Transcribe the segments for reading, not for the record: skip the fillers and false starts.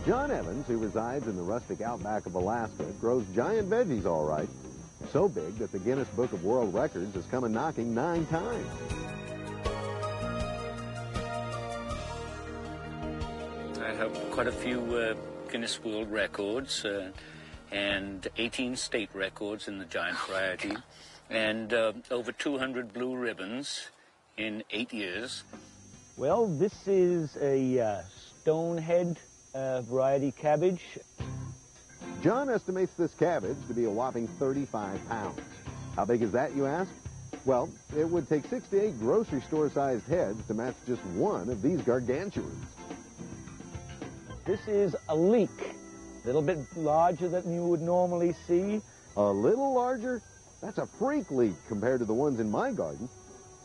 John Evans, who resides in the rustic outback of Alaska, grows giant veggies all right. So big that the Guinness Book of World Records has come a knocking 9 times. I have quite a few Guinness World Records and 18 state records in the giant variety and over 200 blue ribbons in 8 years. Well, this is a stonehead variety cabbage. John estimates this cabbage to be a whopping 35 pounds. How big is that, you ask? Well, it would take 6 to 8 grocery store-sized heads to match just one of these gargantuans. This is a leek, a little bit larger than you would normally see. A little larger? That's a freak leek compared to the ones in my garden.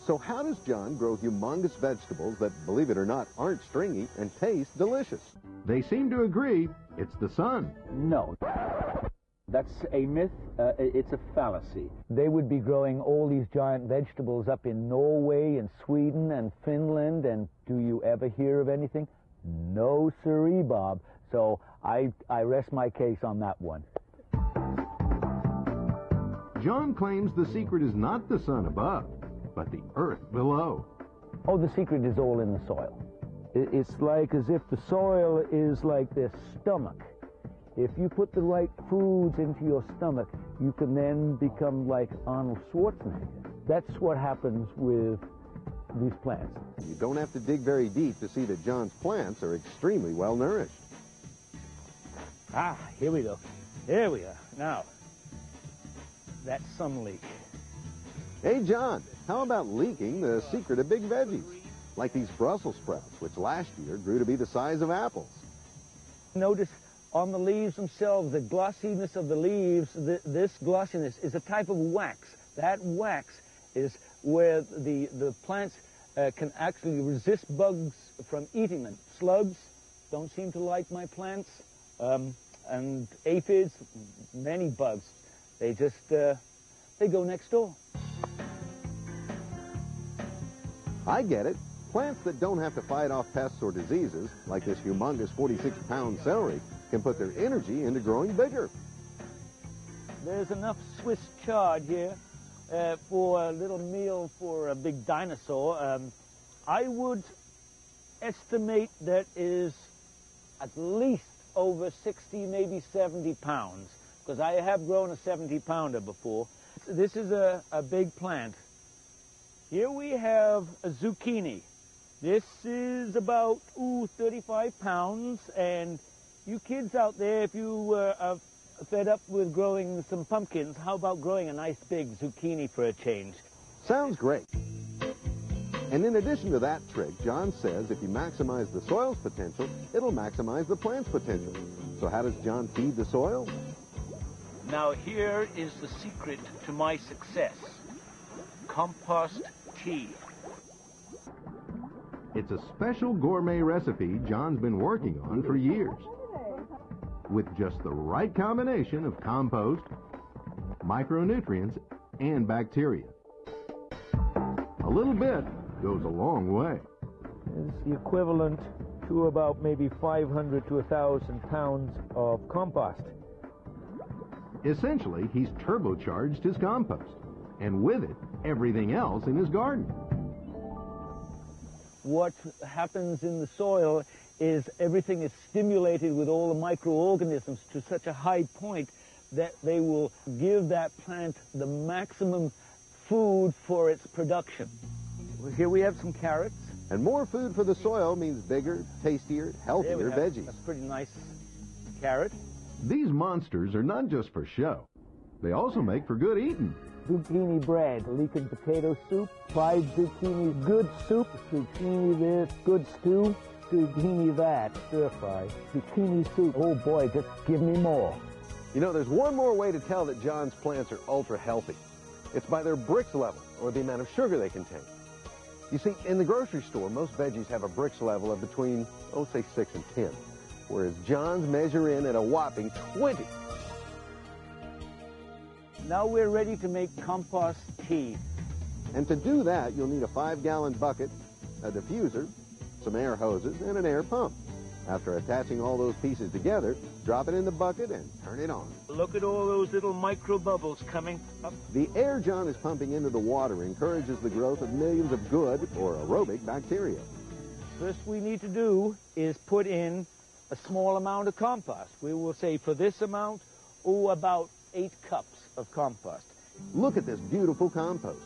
So how does John grow humongous vegetables that, believe it or not, aren't stringy and taste delicious? They seem to agree it's the sun. No, that's a myth. It's a fallacy. They would be growing all these giant vegetables up in Norway and Sweden and Finland, and do you ever hear of anything? No siree, Bob. So I rest my case on that one. John claims the secret is not the sun above, but the earth below. Oh, the secret is all in the soil. It's like as if the soil is like this stomach. If you put the right foods into your stomach, you can then become like Arnold Schwarzenegger. That's what happens with these plants. You don't have to dig very deep to see that John's plants are extremely well nourished. Ah, here we go. Here we are. Now, that's some leek. Hey, John, how about leaking the secret of big veggies? Like these Brussels sprouts, which last year grew to be the size of apples. Notice on the leaves themselves, the glossiness of the leaves, this glossiness is a type of wax. That wax is where the plants can actually resist bugs from eating them. Slugs don't seem to like my plants, and aphids, many bugs. They just, they go next door. I get it. Plants that don't have to fight off pests or diseases, like this humongous 46-pound celery, can put their energy into growing bigger. There's enough Swiss chard here for a little meal for a big dinosaur. I would estimate that is at least over 60, maybe 70 pounds, because I have grown a 70-pounder before. This is a big plant. Here we have a zucchini. This is about, 35 pounds, and you kids out there, if you are fed up with growing some pumpkins, how about growing a nice big zucchini for a change? Sounds great. And in addition to that trick, John says if you maximize the soil's potential, it'll maximize the plant's potential. So how does John feed the soil? Now here is the secret to my success. Compost tea. It's a special gourmet recipe John's been working on for years. With just the right combination of compost, micronutrients, and bacteria. A little bit goes a long way. It's the equivalent to about maybe 500 to 1,000 pounds of compost. Essentially, he's turbocharged his compost, and with it, everything else in his garden. What happens in the soil is everything is stimulated with all the microorganisms to such a high point that they will give that plant the maximum food for its production. Well, here we have some carrots. And more food for the soil means bigger, tastier, healthier veggies. That's pretty nice carrot. These monsters are not just for show. They also make for good eating. Zucchini bread, leek and potato soup, fried zucchini, good soup, zucchini this, good stew, zucchini that, stir fry, zucchini soup. Oh boy, just give me more. You know, there's one more way to tell that John's plants are ultra healthy. It's by their Brixx level, or the amount of sugar they contain. You see, in the grocery store, most veggies have a Brixx level of between, say 6 and 10, whereas John's measure in at a whopping 20. Now we're ready to make compost tea. And to do that, you'll need a 5-gallon bucket, a diffuser, some air hoses, and an air pump. After attaching all those pieces together, drop it in the bucket and turn it on. Look at all those little micro bubbles coming up. The air John is pumping into the water encourages the growth of millions of good, or aerobic, bacteria. First we need to do is put in a small amount of compost. We will say for this amount, about 8 cups of compost. Look at this beautiful compost.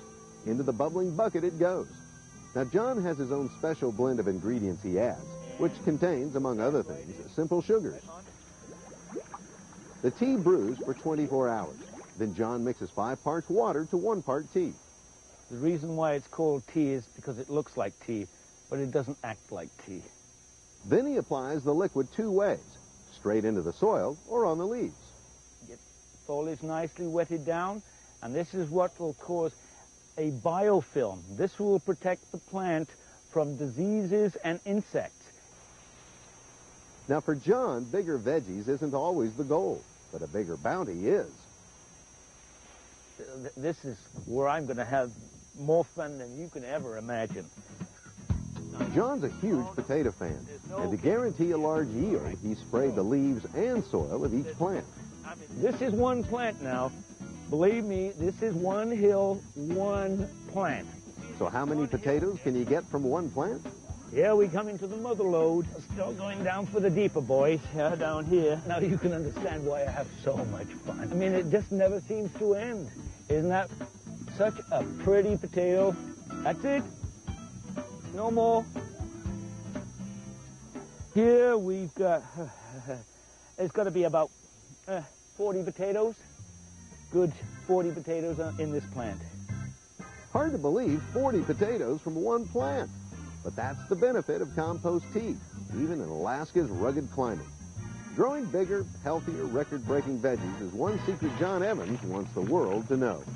Into the bubbling bucket it goes. Now John has his own special blend of ingredients he adds, which contains, among other things, simple sugars. The tea brews for 24 hours. Then John mixes 5 parts water to 1 part tea. The reason why it's called tea is because it looks like tea, but it doesn't act like tea. Then he applies the liquid 2 ways, straight into the soil or on the leaves. Get the foliage nicely wetted down, and this is what will cause a biofilm. This will protect the plant from diseases and insects. Now for John, bigger veggies isn't always the goal, but a bigger bounty is. This is where I'm going to have more fun than you can ever imagine. John's a huge potato fan, and to guarantee a large yield, he sprayed the leaves and soil of each plant. This is one plant now. Believe me, this is one hill, one plant. So how many potatoes can you get from one plant? Here we come into the mother lode. Still going down for the deeper boys, down here. Now you can understand why I have so much fun. I mean, it just never seems to end. Isn't that such a pretty potato? That's it. No more. Here we've got, it's got to be about 40 potatoes. Good 40 potatoes in this plant. Hard to believe 40 potatoes from one plant. But that's the benefit of compost tea, even in Alaska's rugged climate. Growing bigger, healthier, record-breaking veggies is one secret John Evans wants the world to know.